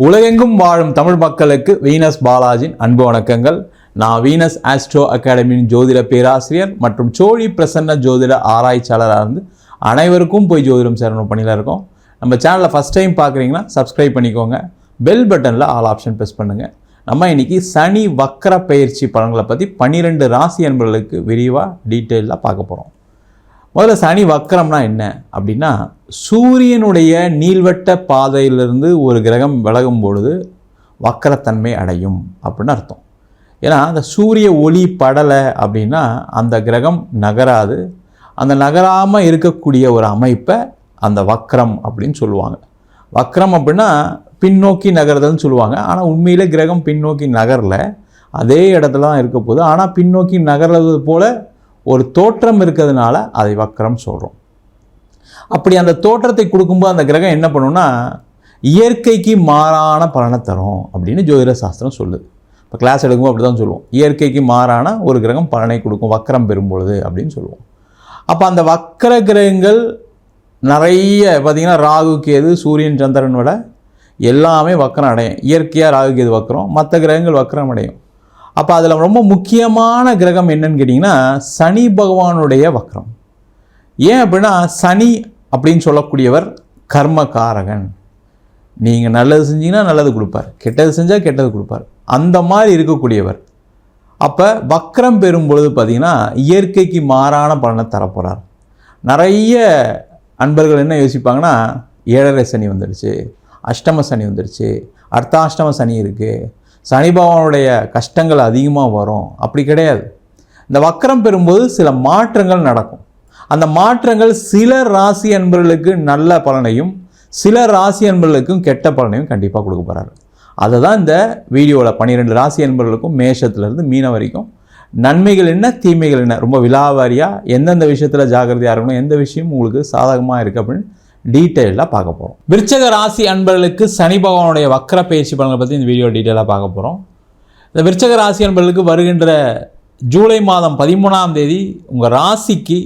உலகெங்கும் வாழும் தமிழ் மக்களுக்கு வீனஸ் பாலாஜின் அன்பு வணக்கங்கள். நான் வீனஸ் ஆஸ்ட்ரோ அகாடமியின் ஜோதிட பேராசிரியர் மற்றும் சோழி பிரசன்ன ஜோதிட ஆராய்ச்சியாளராக இருந்து அனைவருக்கும் போய் ஜோதிடம் சேரணும் பணியில் இருக்கோம். நம்ம சேனலில் ஃபஸ்ட் டைம் பார்க்குறீங்கன்னா சப்ஸ்கிரைப் பண்ணிக்கோங்க, பெல் பட்டனில் ஆல் ஆப்ஷன் ப்ரெஸ் பண்ணுங்கள். நம்ம இன்றைக்கி சனி வக்கர பயிற்சி பலன்களை பற்றி 12 ராசி அன்பர்களுக்கு விரிவாக டீட்டெயிலாக பார்க்க போகிறோம். முதல்ல சனி வக்கரம்னா என்ன அப்படின்னா, சூரியனுடைய நீள்வட்ட பாதையிலிருந்து ஒரு கிரகம் விலகும் பொழுது வக்கரத்தன்மை அடையும் அப்படின்னு அர்த்தம். ஏன்னா அந்த சூரிய ஒளி படலை அப்படின்னா அந்த கிரகம் நகராது. அந்த நகராமல் இருக்கக்கூடிய ஒரு அமைப்பை அந்த வக்கரம் அப்படின்னு சொல்லுவாங்க. வக்கரம் அப்படின்னா பின்னோக்கி நகர்தல்னு சொல்லுவாங்க. ஆனால் உண்மையிலே கிரகம் பின்னோக்கி நகரல, அதே இடத்துல தான் இருக்க போகுது. ஆனால் பின்னோக்கி நகர்றது போல் ஒரு தோற்றம் இருக்கிறதுனால அதை வக்கரம் சொல்கிறோம். அப்படி அந்த தோற்றத்தை கொடுக்கும்போது அந்த கிரகம் என்ன பண்ணுன்னா இயற்கைக்கு மாறான பலனை தரும் அப்படின்னு ஜோதிட சாஸ்திரம் சொல்லுது. இப்போ கிளாஸ் எடுக்கும்போது அப்படி தான் சொல்லுவோம், இயற்கைக்கு மாறான ஒரு கிரகம் பலனை கொடுக்கும் வக்கரம் பெறும்பொழுது அப்படின்னு சொல்லுவோம். அப்போ அந்த வக்கர கிரகங்கள் நிறைய பார்த்திங்கன்னா ராகு கேது சூரியன் சந்திரன் விட எல்லாமே வக்கரம் அடையும். இயற்கையாக ராகு கேது வக்கரம், மற்ற கிரகங்கள் வக்கரம் அடையும். அப்போ அதில் ரொம்ப முக்கியமான கிரகம் என்னன்னு கேட்டிங்கன்னா சனி பகவானுடைய வக்கரம். ஏன் அப்படின்னா சனி அப்படின்னு சொல்லக்கூடியவர் கர்மகாரகன். நீங்கள் நல்லது செஞ்சீங்கன்னா நல்லது கொடுப்பார், கெட்டது செஞ்சால் கெட்டது கொடுப்பார், அந்த மாதிரி இருக்கக்கூடியவர். அப்போ வக்கரம் பெறும் பொழுது பார்த்திங்கன்னா இயற்கைக்கு மாறான பலனை தரப்போகிறார். நிறைய அன்பர்கள் என்ன யோசிப்பாங்கன்னா, 7.5 சனி வந்துடுச்சு, அஷ்டம சனி வந்துடுச்சு, அர்த்தாஷ்டம சனி இருக்குது, சனி பகவானுடைய கஷ்டங்கள் அதிகமாக வரும். அப்படி கிடையாது. இந்த வக்கரம் பெறும்போது சில மாற்றங்கள் நடக்கும். அந்த மாற்றங்கள் சில ராசி அன்பர்களுக்கு நல்ல பலனையும் சில ராசி அன்பர்களுக்கும் கெட்ட பலனையும் கண்டிப்பாக கொடுக்க போகிறாரு. அதை தான் இந்த வீடியோவில் 12 ராசி அன்பர்களுக்கும் மேஷத்துலேருந்து மீனம் வரைக்கும் நன்மைகள் என்ன தீமைகள் என்ன ரொம்ப விலாவாரியாக எந்தெந்த விஷயத்தில் ஜாக்கிரதையாக இருக்கணும், எந்த விஷயம் உங்களுக்கு சாதகமாக இருக்குது அப்படின்னு டீட்டெயிலாக பார்க்க போகிறோம். விருச்சக ராசி அன்பர்களுக்கு சனி பகவானுடைய வக்கர பயிற்சி பலன்களை பற்றி இந்த வீடியோ டீட்டெயிலாக பார்க்க போகிறோம். இந்த விருச்சக ராசி அன்பர்களுக்கு வருகின்ற ஜூலை மாதம் 13ஆம் தேதி உங்கள் ராசிக்கு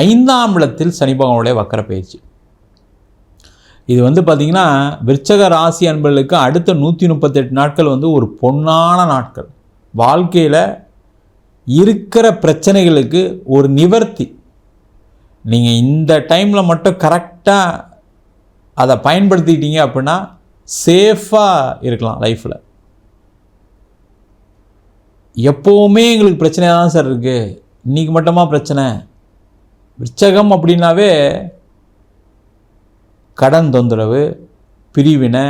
5ஆம் இடத்தில் சனி பகவானுடைய வக்கர பயிற்சி. இது பார்த்திங்கன்னா விருச்சக ராசி அன்பர்களுக்கு அடுத்த 138 நாட்கள் ஒரு பொன்னான நாட்கள். வாழ்க்கையில் இருக்கிற பிரச்சனைகளுக்கு ஒரு நிவர்த்தி. நீங்கள் இந்த டைமில் மட்டும் கரெக்டாக அதை பயன்படுத்திக்கிட்டீங்க அப்படின்னா சேஃபாக இருக்கலாம் லைஃப்பில். எப்போவுமே எங்களுக்கு பிரச்சனையாக தான் சார் இருக்குது, இன்றைக்கி மட்டுமா பிரச்சனை? விருச்சகம் அப்படின்னாவே கடன் தொந்தரவு, பிரிவினை,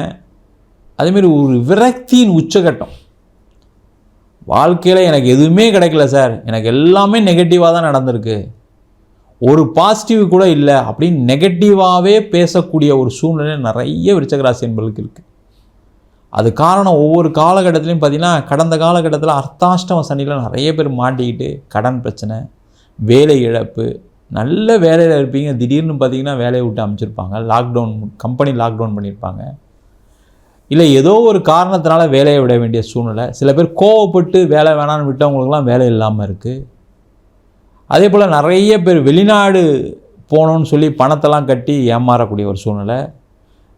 அதேமாரி ஒரு விரக்தியின் உச்சகட்டம். வாழ்க்கையில் எனக்கு எதுவுமே கிடைக்கல சார், எனக்கு எல்லாமே நெகட்டிவாக தான் நடந்திருக்கு, ஒரு பாசிட்டிவ் கூட இல்லை அப்படின்னு நெகட்டிவாகவே பேசக்கூடிய ஒரு சூழ்நிலை நிறைய விருச்சக ராசி என்பர்களுக்கு இருக்குது. அது காரணம் ஒவ்வொரு காலகட்டத்திலையும் பார்த்திங்கன்னா, கடந்த காலகட்டத்தில் அர்த்தாஷ்டம சனியில் நிறைய பேர் மாட்டிக்கிட்டு கடன் பிரச்சனை, வேலை இழப்பு, நல்ல வேலையில் இருப்பீங்க, திடீர்னு பார்த்திங்கன்னா வேலையை விட்டு அமைச்சிருப்பாங்க, லாக்டவுன், கம்பெனி லாக்டவுன் பண்ணியிருப்பாங்க, இல்லை ஏதோ ஒரு காரணத்தினால வேலையை விட வேண்டிய சூழ்நிலை. சில பேர் கோவப்பட்டு வேலை வேணான்னு விட்டவங்களுக்குலாம் வேலை இல்லாமல் இருக்குது. அதே போல் நிறைய பேர் வெளிநாடு போகணுன்னு சொல்லி பணத்தெல்லாம் கட்டி ஏமாறக்கூடிய ஒரு சூழ்நிலை.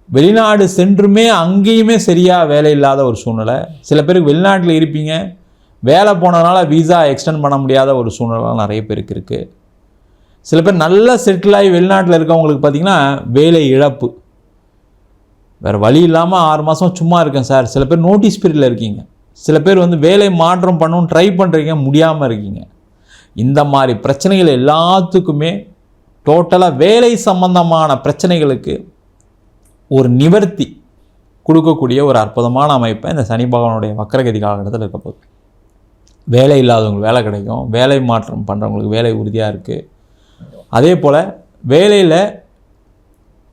வெளிநாடு சென்றுமே அங்கேயுமே சரியாக வேலை இல்லாத ஒரு சூழ்நிலை. சில பேருக்கு வெளிநாட்டில் இருப்பீங்க, வேலை போனதுனால வீசா எக்ஸ்டெண்ட் பண்ண முடியாத ஒரு சூழ்நிலை நிறைய பேருக்கு இருக்குது. சில பேர் நல்லா செட்டில் ஆகி வெளிநாட்டில் இருக்கவங்களுக்கு பார்த்திங்கன்னா வேலை இழப்பு. வேறு வழி இல்லாமல் 6 மாதம் சும்மா இருக்கேன் சார். சில பேர் நோட்டீஸ் பீரியடில் இருக்கீங்க. சில பேர் வேலை மாற்றம் பண்ணணும்னு ட்ரை பண்ணுறீங்க, முடியாமல் இருக்கீங்க. இந்த மாதிரி பிரச்சனைகள் எல்லாத்துக்குமே டோட்டலாக வேலை சம்பந்தமான பிரச்சனைகளுக்கு ஒரு நிவர்த்தி கொடுக்கக்கூடிய ஒரு அற்புதமான அமைப்பை இந்த சனி பகவானுடைய வக்கரகதி காலகட்டத்தில் இருக்க போகுது. வேலை இல்லாதவங்களுக்கு வேலை கிடைக்கும், வேலை மாற்றம் பண்ணுறவங்களுக்கு வேலை உறுதியாக இருக்குது. அதே போல் வேலையில்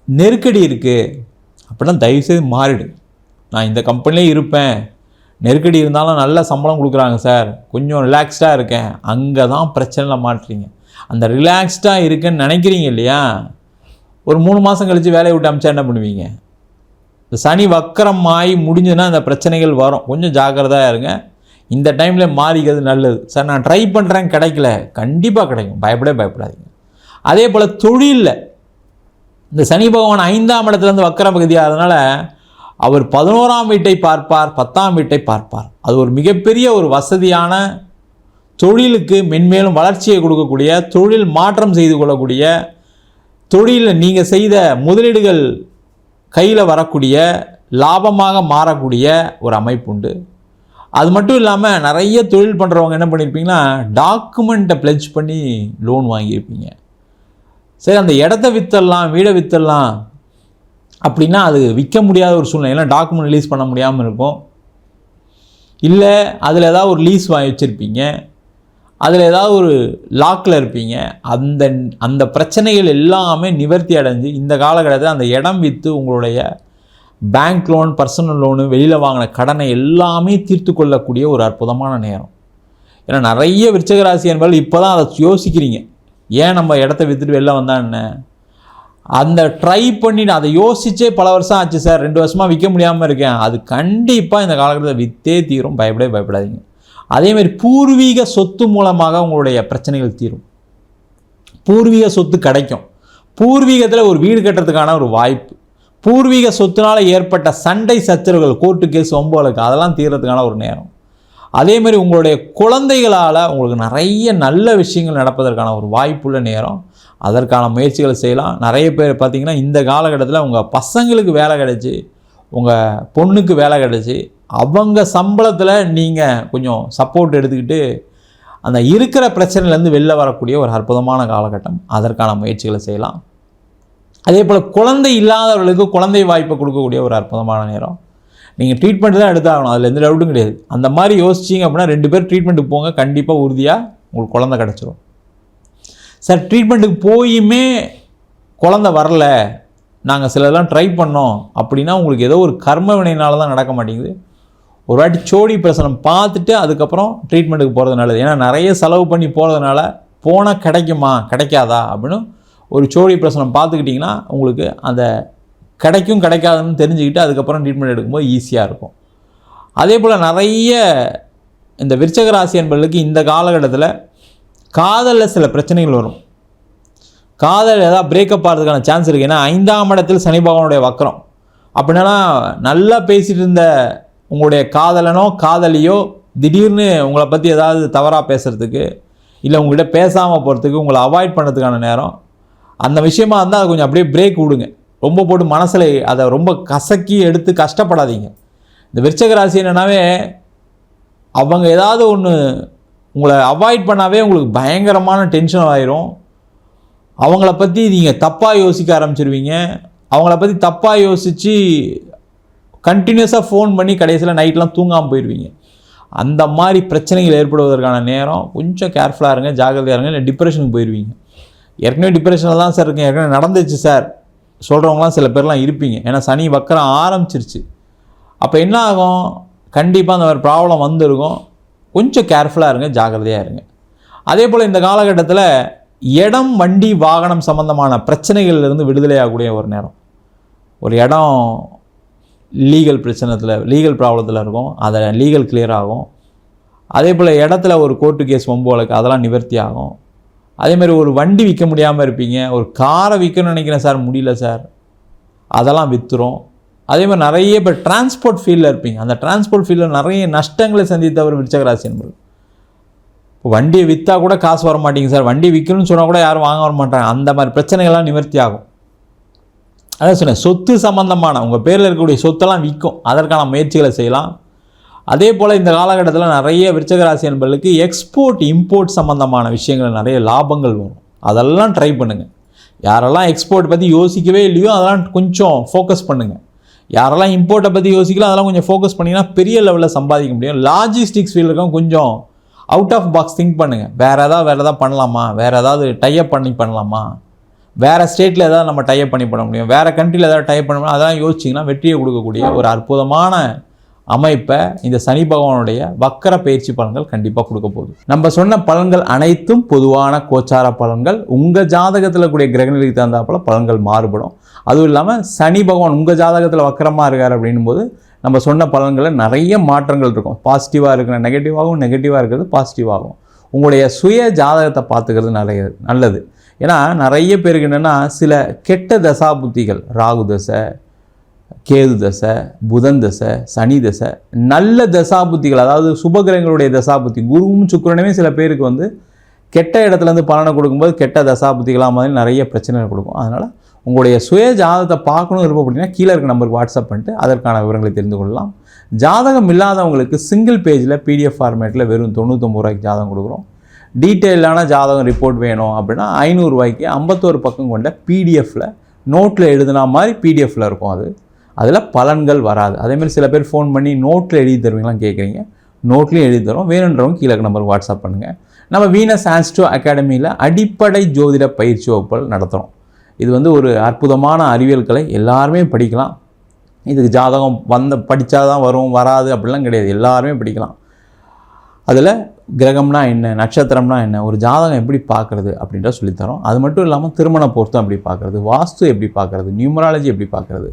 நெருக்கடி இருக்குது அப்படின்னா தயவுசெய்து மாறிடு. நான் இந்த கம்பெனிலே இருப்பேன், நெருக்கடி இருந்தாலும் நல்ல சம்பளம் கொடுக்குறாங்க சார், கொஞ்சம் ரிலாக்ஸ்டாக இருக்கேன், அங்கே தான் பிரச்சனையில் மாட்டுறீங்க. அந்த ரிலாக்ஸ்டாக இருக்குன்னு நினைக்கிறீங்க இல்லையா, ஒரு 3 மாதம் கழித்து வேலையை விட்டு அமிச்சா என்ன பண்ணுவீங்க? இந்த சனி வக்கரம் ஆகி முடிஞ்சுன்னா அந்த பிரச்சனைகள் வரும். கொஞ்சம் ஜாக்கிரதையாக இருங்க. இந்த டைமில் மாறிக்கிறது நல்லது. சார் நான் ட்ரை பண்ணுறேன் கிடைக்கல, கண்டிப்பாக கிடைக்கும், பயப்படாதீங்க. அதே போல் தொழிலில் இந்த சனி பகவான் 5ஆம் இடத்துலேருந்து வக்கர பகுதியாக அதனால் அவர் 11ஆம் வீட்டை பார்ப்பார், 10ஆம் வீட்டை பார்ப்பார். அது ஒரு மிகப்பெரிய ஒரு வசதியான தொழிலுக்கு மென்மேலும் வளர்ச்சியை கொடுக்கக்கூடிய, தொழில் மாற்றம் செய்து கொள்ளக்கூடிய, தொழிலில் நீங்கள் செய்த முதலீடுகள் கையில் வரக்கூடிய, லாபமாக மாறக்கூடிய ஒரு அமைப்பு உண்டு. அது மட்டும் இல்லாமல் நிறைய தொழில் பண்ணுறவங்க என்ன பண்ணியிருப்பீங்கன்னா, டாக்குமெண்ட்டை பிளெட்ஜ் பண்ணி லோன் வாங்கியிருப்பீங்க. சரி, அந்த இடத்த விற்றலாம், வீடை விற்றலாம் அப்படின்னா அது விற்க முடியாத ஒரு சூழ்நிலை. ஏன்னா டாக்குமெண்ட் ரிலீஸ் பண்ண முடியாமல் இருக்கும். இல்லை அதில் ஏதாவது ஒரு லீஸ் வாங்கி வச்சுருப்பீங்க, அதில் ஏதாவது ஒரு லாக்கில் இருப்பீங்க. அந்த பிரச்சனைகள் எல்லாமே நிவர்த்தி அடைஞ்சு இந்த காலகட்டத்தில் அந்த இடம் விற்று உங்களுடைய பேங்க் லோன், பர்சனல் லோனு, வெளியில் வாங்கின கடனை எல்லாமே தீர்த்து கொள்ளக்கூடிய ஒரு அற்புதமான நேரம். ஏன்னா நிறைய விருச்சிக ராசி என்பவர்கள் இப்போ தான் அதை யோசிக்கிறீங்க. ஏன் நம்ம இடத்த விற்றுட்டு வெளில வந்தா என்ன, அந்த ட்ரை பண்ணிட்டு அதை யோசிச்சே பல வருஷம் ஆச்சு சார், 2 வருஷமாக விற்க முடியாமல் இருக்கேன். அது கண்டிப்பாக இந்த காலகட்டத்தில் விற்றே தீரும். பயப்படாதீங்க. அதேமாதிரி பூர்வீக சொத்து மூலமாக உங்களுடைய பிரச்சனைகள் தீரும். பூர்வீக சொத்து கிடைக்கும். பூர்வீகத்தில் ஒரு வீடு கட்டுறதுக்கான ஒரு வாய்ப்பு, பூர்வீக சொத்துனால் ஏற்பட்ட சண்டை சச்சரவுகள், கோர்ட்டு கேஸ், வம்பு வழக்கு, அதெல்லாம் தீர்றதுக்கான ஒரு நேரம். அதேமாதிரி உங்களுடைய குழந்தைகளால் உங்களுக்கு நிறைய நல்ல விஷயங்கள் நடப்பதற்கான ஒரு வாய்ப்புள்ள நேரம். அதற்கான முயற்சிகளை செய்யலாம். நிறைய பேர் பார்த்திங்கன்னா இந்த காலகட்டத்தில் உங்கள் பசங்களுக்கு வேலை கிடச்சி, உங்கள் பொண்ணுக்கு வேலை கிடச்சி, அவங்க சம்பளத்தில் நீங்கள் கொஞ்சம் சப்போர்ட் எடுத்துக்கிட்டு அந்த இருக்கிற பிரச்சனையிலேருந்து வெளில வரக்கூடிய ஒரு அற்புதமான காலகட்டம். அதற்கான முயற்சிகளை செய்யலாம். அதே போல் குழந்தை இல்லாதவர்களுக்கு குழந்தை வாய்ப்பை கொடுக்கக்கூடிய ஒரு அற்புதமான நேரம். நீங்கள் ட்ரீட்மெண்ட் தான் எடுத்தாகணும், அதில் எந்த டவுட்டும் கிடையாது. அந்த மாதிரி யோசிச்சிங்க அப்படின்னா 2 பேர் ட்ரீட்மெண்ட்டுக்கு போங்க, கண்டிப்பாக உறுதியாக உங்களுக்கு குழந்தை கிடச்சிரும். சார், ட்ரீட்மெண்ட்டுக்கு போயுமே குழந்தை வரல, நாங்கள் சிலதெல்லாம் ட்ரை பண்ணோம் அப்படின்னா உங்களுக்கு ஏதோ ஒரு கர்ம வினையினால தான் நடக்க மாட்டேங்குது. ஒரு வாட்டி சோடி பிரசனம் பார்த்துட்டு அதுக்கப்புறம் ட்ரீட்மெண்ட்டுக்கு போகிறது நல்லது. ஏன்னா நிறைய செலவு பண்ணி போகிறதுனால போனால் கிடைக்குமா கிடைக்காதா அப்படின்னு ஒரு சோடி பிரசனம் பார்த்துக்கிட்டிங்கன்னா உங்களுக்கு அந்த கிடைக்கும் கிடைக்காதுன்னு தெரிஞ்சுக்கிட்டு அதுக்கப்புறம் ட்ரீட்மெண்ட் எடுக்கும்போது ஈஸியாக இருக்கும். அதே போல் நிறைய இந்த விருச்சிக ராசி என்பவர்களுக்கு இந்த காலகட்டத்தில் காதலில் சில பிரச்சனைகள் வரும். காதல் ஏதாவது பிரேக்கப் ஆகிறதுக்கான சான்ஸ் இருக்குது. ஏன்னா 5ஆம் இடத்தில் சனி பகவானுடைய வக்கரம். அப்படின்னா நல்லா பேசிகிட்டு இருந்த உங்களுடைய காதலனோ காதலியோ திடீர்னு உங்களை பற்றி ஏதாவது தவறாக பேசுகிறதுக்கு, இல்லை உங்கள்கிட்ட பேசாமல் போகிறதுக்கு, உங்களை அவாய்ட் பண்ணுறதுக்கான நேரம். அந்த விஷயமா இருந்தால் அதை கொஞ்சம் அப்படியே பிரேக் விடுங்க. ரொம்ப போட்டு மனசில் அதை ரொம்ப கசக்கி எடுத்து கஷ்டப்படாதீங்க. இந்த விருச்சிக ராசி என்னன்னாவே அவங்க ஏதாவது ஒன்று உங்களை அவாய்ட் பண்ணாவே உங்களுக்கு பயங்கரமான டென்ஷன் ஆயிரும். அவங்கள பற்றி நீங்கள் தப்பாக யோசிக்க ஆரம்பிச்சிருவீங்க. அவங்கள பற்றி தப்பாக யோசித்து கண்டினியூஸாக ஃபோன் பண்ணி கடைசியில் நைட்லாம் தூங்காமல் போயிடுவீங்க. அந்த மாதிரி பிரச்சனைகள் ஏற்படுவதற்கான நேரம். கொஞ்சம் கேர்ஃபுல்லாக இருங்க, ஜாகிரதையாக இருங்க, இல்லை டிப்ரெஷனுக்கு போயிடுவீங்க. ஏற்கனவே டிப்ரெஷனில் தான் சார் இருக்கேன், ஏற்கனவே நடந்துச்சு சார் சொல்கிறவங்களாம் சில பேர்லாம் இருப்பீங்க. ஏன்னா சனி வக்கரம் ஆரம்பிச்சிருச்சு. அப்போ என்ன ஆகும், கண்டிப்பாக அந்த மாதிரி ப்ராப்ளம் வந்துருக்கும். கொஞ்சம் கேர்ஃபுல்லாக இருங்க, ஜாகிரதையாக இருங்க. அதே போல் இந்த காலகட்டத்தில் இடம், வண்டி, வாகனம் சம்பந்தமான பிரச்சனைகள்லேருந்து விடுதலையாகக்கூடிய ஒரு நேரம். ஒரு இடம் லீகல் லீகல் ப்ராப்ளத்தில் இருக்கும், அதை லீகல் கிளியர் ஆகும். அதே போல் இடத்துல ஒரு கோர்ட்டு கேஸ், வம்பு வழக்கு, அதெல்லாம் நிவர்த்தி ஆகும். அதேமாதிரி ஒரு வண்டி விற்க முடியாமல் இருப்பீங்க, ஒரு காரை விற்கணும்னு நினைக்கிறேன் சார், முடியல சார், அதெல்லாம் விற்றுரும். அதேமாதிரி நிறைய பேர் டிரான்ஸ்போர்ட் ஃபீல்டில் இருப்பீங்க, அந்த டிரான்ஸ்போர்ட் ஃபீல்டில் நிறைய நஷ்டங்களை சந்தித்தவர் விருச்சிக ராசி என்பது. இப்போ வண்டியை விற்றா கூட காசு வர மாட்டேங்குது சார், வண்டி விற்கணும்னு சொன்னால் கூட யாரும் வாங்க வர மாட்டாங்க. அந்த மாதிரி பிரச்சனைகள்லாம் நிவர்த்தி ஆகும். அதான் சொன்னேன், சொத்து சம்பந்தமான உங்கள் பேரில் இருக்கக்கூடிய சொத்தெல்லாம் விற்கும். அதற்கான முயற்சிகளை செய்யலாம். அதே போல் இந்த காலகட்டத்தில் நிறைய விருச்சிக ராசி என்பவர்களுக்கு எக்ஸ்போர்ட் இம்போர்ட் சம்மந்தமான விஷயங்கள் நிறைய லாபங்கள் வரும். அதெல்லாம் ட்ரை பண்ணுங்கள். யாரெல்லாம் எக்ஸ்போர்ட் பற்றி யோசிக்கவே இல்லையோ அதெல்லாம் கொஞ்சம் ஃபோக்கஸ் பண்ணுங்கள். யாரெல்லாம் இம்போர்ட்டை பற்றி யோசிக்கலாம் அதெல்லாம் கொஞ்சம் ஃபோக்கஸ் பண்ணிங்கன்னா பெரிய லெவலில் சம்பாதிக்க முடியும். லாஜிஸ்டிக்ஸ் ஃபீல்டுக்கும் கொஞ்சம் அவுட் ஆஃப் பாக்ஸ் திங்க் பண்ணுங்கள். வேறு ஏதாவது பண்ணலாமா, வேறு ஏதாவது டைப் பண்ணலாமா, வேறு ஸ்டேட்டில் ஏதாவது நம்ம டைப் பண்ண முடியும், வேறு கண்ட்ரியில் ஏதாவது டைப் பண்ண முடியும், அதெல்லாம் யோசிச்சிங்கன்னா வெற்றியை கொடுக்கக்கூடிய ஒரு அற்புதமான அமைப்பை இந்த சனி பகவானுடைய வக்கர பயிற்சி பலன்கள் கண்டிப்பாக கொடுக்க போகுது. நம்ம சொன்ன பலன்கள் அனைத்தும் பொதுவான கோச்சார பலன்கள். உங்கள் ஜாதகத்தில் கூடிய கிரகநிலைக்கு தகுந்தாப்புல பலன்கள் மாறுபடும். அதுவும் இல்லாமல் சனி பகவான் உங்கள் ஜாதகத்தில் வக்கரமாக இருக்கார் அப்படின்னும் போது நம்ம சொன்ன பலன்களில் நிறைய மாற்றங்கள் இருக்கும். பாசிட்டிவாக இருக்கிற நெகட்டிவாகவும், நெகட்டிவாக இருக்கிறது பாசிட்டிவாகும். உங்களுடைய சுய ஜாதகத்தை பார்த்துக்கிறது நல்லது. ஏன்னா நிறைய பேருக்கு என்னென்னா சில கெட்ட தசா புத்திகள், ராகு தசை, கேது தசை, புதன் தசை, சனி தசை, நல்ல தசாபுத்திகள், அதாவது சுபகிரகங்களுடைய தசாபுத்தி, குருவும் சுக்கிரனுமே சில பேருக்கு வந்து கெட்ட இடத்துலேருந்து பலனை கொடுக்கும்போது கெட்ட தசாபுத்திகளாக மாதிரி நிறைய பிரச்சனைகள் கொடுக்கும். அதனால் உங்களுடைய சுய ஜாதகத்தை பார்க்கணும் விருப்பப்பட்டீங்கன்னா கீழே இருக்க நம்பருக்கு வாட்ஸ்அப் பண்ணிட்டு அதற்கான விவரங்களை தெரிந்து கொள்ளலாம். ஜாதகம் இல்லாதவங்களுக்கு சிங்கிள் பேஜில் பிடிஎஃப் ஃபார்மேட்டில் வெறும் 99 ரூபாய்க்கு ஜாதகம் கொடுக்குறோம். டீட்டெயிலான ஜாதகம் ரிப்போர்ட் வேணும் அப்படின்னா 500 ரூபாய்க்கு 51 பக்கம் கொண்ட பிடிஎஃப்பில் நோட்டில் எழுதுனா மாதிரி பிடிஎஃப்பில் இருக்கும். அதில் பலன்கள் வராது. அதேமாதிரி சில பேர் ஃபோன் பண்ணி நோட்டில் எழுதி தருவீங்களாம் கேட்குறீங்க. நோட்லேயும் எழுதி தரோம். வேணுன்றவங்க கீழே நம்பருக்கு வாட்ஸ்அப் பண்ணுங்கள். நம்ம வீனஸ் ஆஸ்ட்ரோ அகாடமியில் அடிப்படை ஜோதிட பயிற்சி வகுப்புகள் நடத்துகிறோம். இது வந்து ஒரு அற்புதமான அறிவியல் கலை, எல்லாருமே படிக்கலாம். இதுக்கு ஜாதகம் படித்தா தான் வரும் வராது அப்படிலாம் கிடையாது, எல்லாருமே படிக்கலாம். அதில் கிரகம்னா என்ன, நட்சத்திரம்னா என்ன, ஒரு ஜாதகம் எப்படி பார்க்குறது அப்படின்ற சொல்லித்தரோம். அது மட்டும் இல்லாமல் திருமண பொருத்தம் எப்படி பார்க்குறது, வாஸ்து எப்படி பார்க்குறது, நியூமராலஜி எப்படி பார்க்குறது,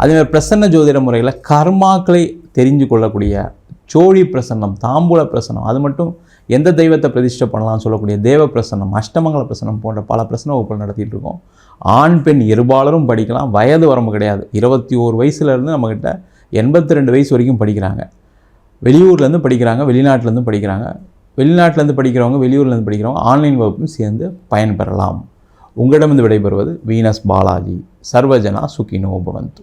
அதேமாதிரி பிரசன்ன ஜோதிட முறையில் கர்மாக்களை தெரிஞ்சு கொள்ளக்கூடிய சோழி பிரசன்னம், தாம்பூல பிரசன்னம், அது மட்டும் எந்த தெய்வத்தை பிரதிஷ்டை பண்ணலாம்னு சொல்லக்கூடிய தேவ பிரசன்னம், அஷ்டமங்கல பிரசன்னம் போன்ற பல பிரசன்ன வகுப்புகள் நடத்திட்டு இருக்கோம். ஆண் பெண் இருபாலரும் படிக்கலாம். வயது வரம்பு கிடையாது. 21 வயசுலேருந்து நம்மக்கிட்ட 82 வயசு வரைக்கும் படிக்கிறாங்க. வெளியூர்லேருந்து படிக்கிறாங்க, வெளிநாட்டிலேருந்து படிக்கிறாங்க. வெளிநாட்டிலேருந்து படிக்கிறவங்க, வெளியூர்லேருந்து படிக்கிறவங்க ஆன்லைன் வகுப்பும் சேர்ந்து பயன்பெறலாம். உங்களிடமிருந்து விடைபெறுவது வீனஸ் பாலாஜி. சர்வஜனா சுகினோ பவந்து.